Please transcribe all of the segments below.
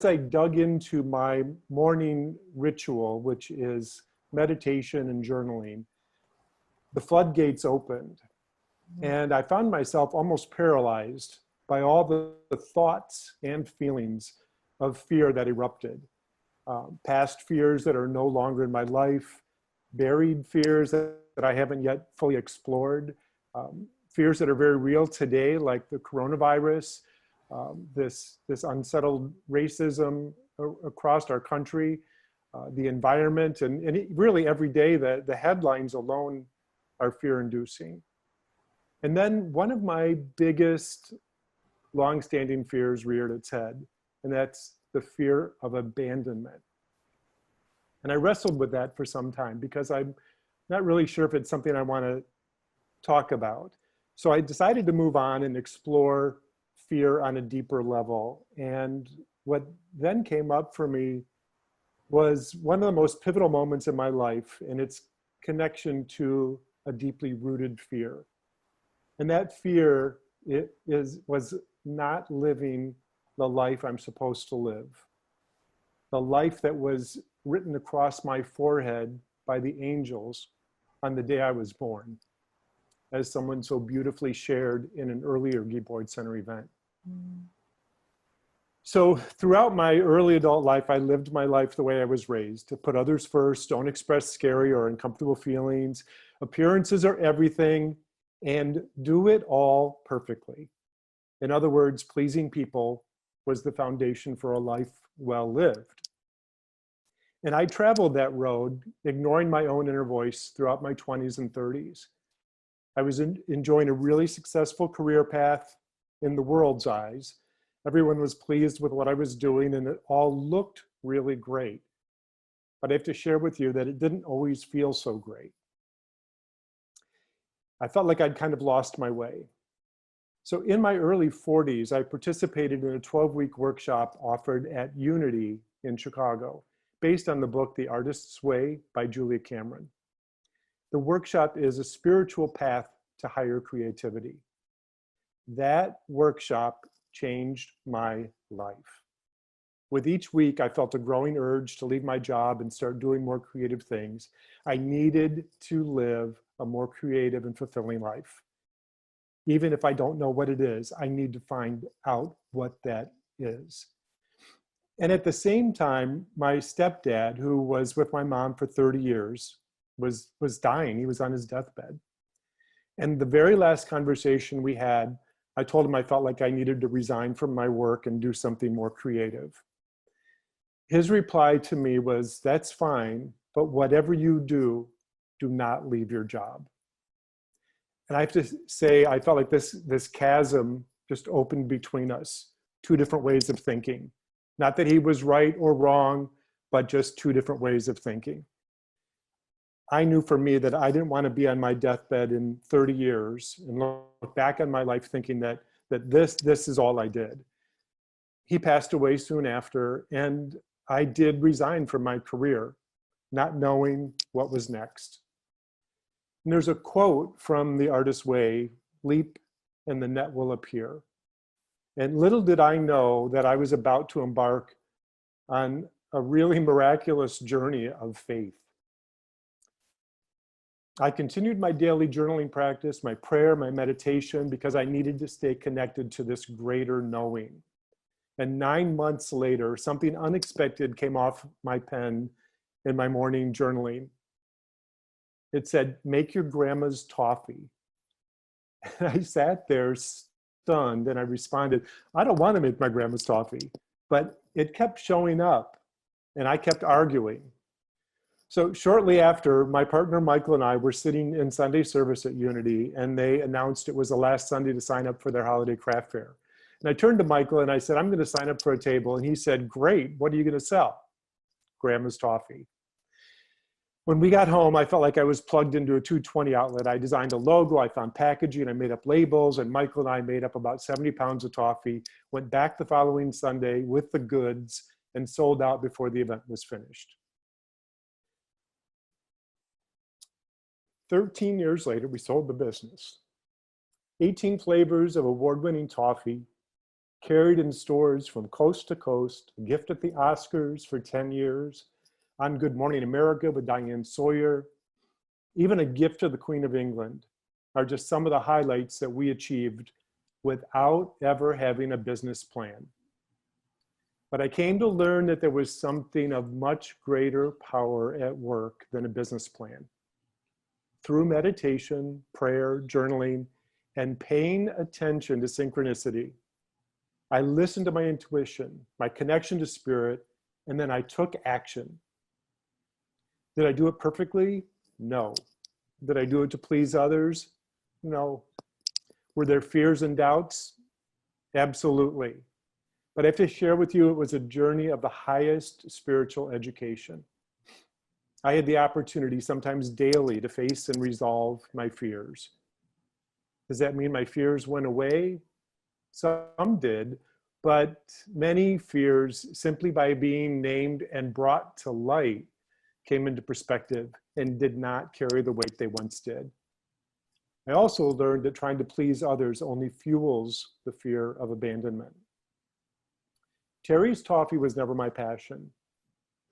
I dug into my morning ritual, which is meditation and journaling, the floodgates opened. And I found myself almost paralyzed by all the thoughts and feelings of fear that erupted. Past fears that are no longer in my life, buried fears that I haven't yet fully explored, fears that are very real today, like the coronavirus, this unsettled racism across our country, the environment, and really every day the headlines alone are fear-inducing. And then one of my biggest longstanding fears reared its head, and that's the fear of abandonment. And I wrestled with that for some time because I'm not really sure if it's something I want to talk about. So I decided to move on and explore fear on a deeper level. And what then came up for me was one of the most pivotal moments in my life, and its connection to a deeply rooted fear. And that fear was not living the life I'm supposed to live. The life that was written across my forehead by the angels on the day I was born, as someone so beautifully shared in an earlier Guibord Center event. So throughout my early adult life, I lived my life the way I was raised, to put others first, don't express scary or uncomfortable feelings, appearances are everything, and do it all perfectly. In other words, pleasing people was the foundation for a life well lived. And I traveled that road, ignoring my own inner voice throughout my 20s and 30s. I was enjoying a really successful career path in the world's eyes. Everyone was pleased with what I was doing, and it all looked really great. But I have to share with you that it didn't always feel so great. I felt like I'd kind of lost my way. So in my early 40s, I participated in a 12-week workshop offered at Unity in Chicago, based on the book The Artist's Way by Julia Cameron. The workshop is a spiritual path to higher creativity. That workshop changed my life. With each week, I felt a growing urge to leave my job and start doing more creative things. I needed to live a more creative and fulfilling life. Even if I don't know what it is, I need to find out what that is. And at the same time, my stepdad, who was with my mom for 30 years, was dying. He was on his deathbed. And the very last conversation we had, I told him I felt like I needed to resign from my work and do something more creative. His reply to me was, that's fine, but whatever you do not leave your job. And I have to say, I felt like this chasm just opened between us, two different ways of thinking. Not that he was right or wrong, but just two different ways of thinking. I knew for me that I didn't want to be on my deathbed in 30 years and look back on my life thinking that this is all I did. He passed away soon after, and I did resign from my career, not knowing what was next. And there's a quote from The Artist's Way, leap and the net will appear. And little did I know that I was about to embark on a really miraculous journey of faith. I continued my daily journaling practice, my prayer, my meditation, because I needed to stay connected to this greater knowing. And 9 months later, something unexpected came off my pen in my morning journaling. It said, make your grandma's toffee. And I sat there stunned and I responded, I don't want to make my grandma's toffee. But it kept showing up and I kept arguing. So shortly after, my partner Michael and I were sitting in Sunday service at Unity, and they announced it was the last Sunday to sign up for their holiday craft fair. And I turned to Michael and I said, I'm going to sign up for a table. And he said, great, what are you going to sell? Grandma's toffee. When we got home, I felt like I was plugged into a 220 outlet. I designed a logo, I found packaging, I made up labels, and Michael and I made up about 70 pounds of toffee, went back the following Sunday with the goods, and sold out before the event was finished. 13 years later, we sold the business. 18 flavors of award-winning toffee, carried in stores from coast to coast, a gift at the Oscars for 10 years, on Good Morning America with Diane Sawyer, even a gift to the Queen of England are just some of the highlights that we achieved without ever having a business plan. But I came to learn that there was something of much greater power at work than a business plan. Through meditation, prayer, journaling, and paying attention to synchronicity, I listened to my intuition, my connection to spirit, and then I took action. Did I do it perfectly? No. Did I do it to please others? No. Were there fears and doubts? Absolutely. But I have to share with you, it was a journey of the highest spiritual education. I had the opportunity, sometimes daily, to face and resolve my fears. Does that mean my fears went away? Some did, but many fears, simply by being named and brought to light, came into perspective and did not carry the weight they once did. I also learned that trying to please others only fuels the fear of abandonment. Terry's Toffee was never my passion,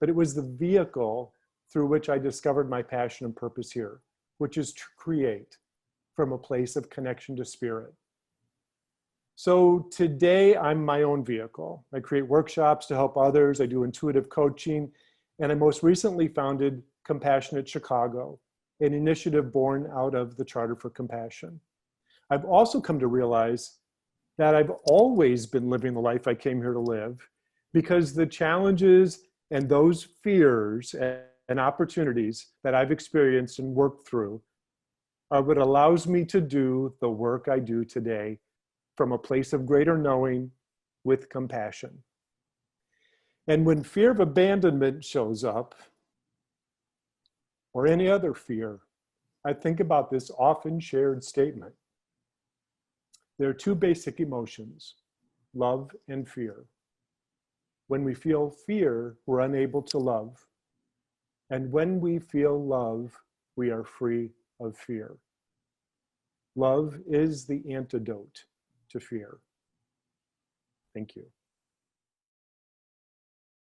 but it was the vehicle through which I discovered my passion and purpose here, which is to create from a place of connection to spirit. So today I'm my own vehicle. I create workshops to help others. I do intuitive coaching, and I most recently founded Compassionate Chicago, an initiative born out of the Charter for Compassion. I've also come to realize that I've always been living the life I came here to live, because the challenges and those fears and opportunities that I've experienced and worked through are what allows me to do the work I do today from a place of greater knowing with compassion. And when fear of abandonment shows up, or any other fear, I think about this often shared statement. There are two basic emotions, love and fear. When we feel fear, we're unable to love. And when we feel love, we are free of fear. Love is the antidote to fear. Thank you.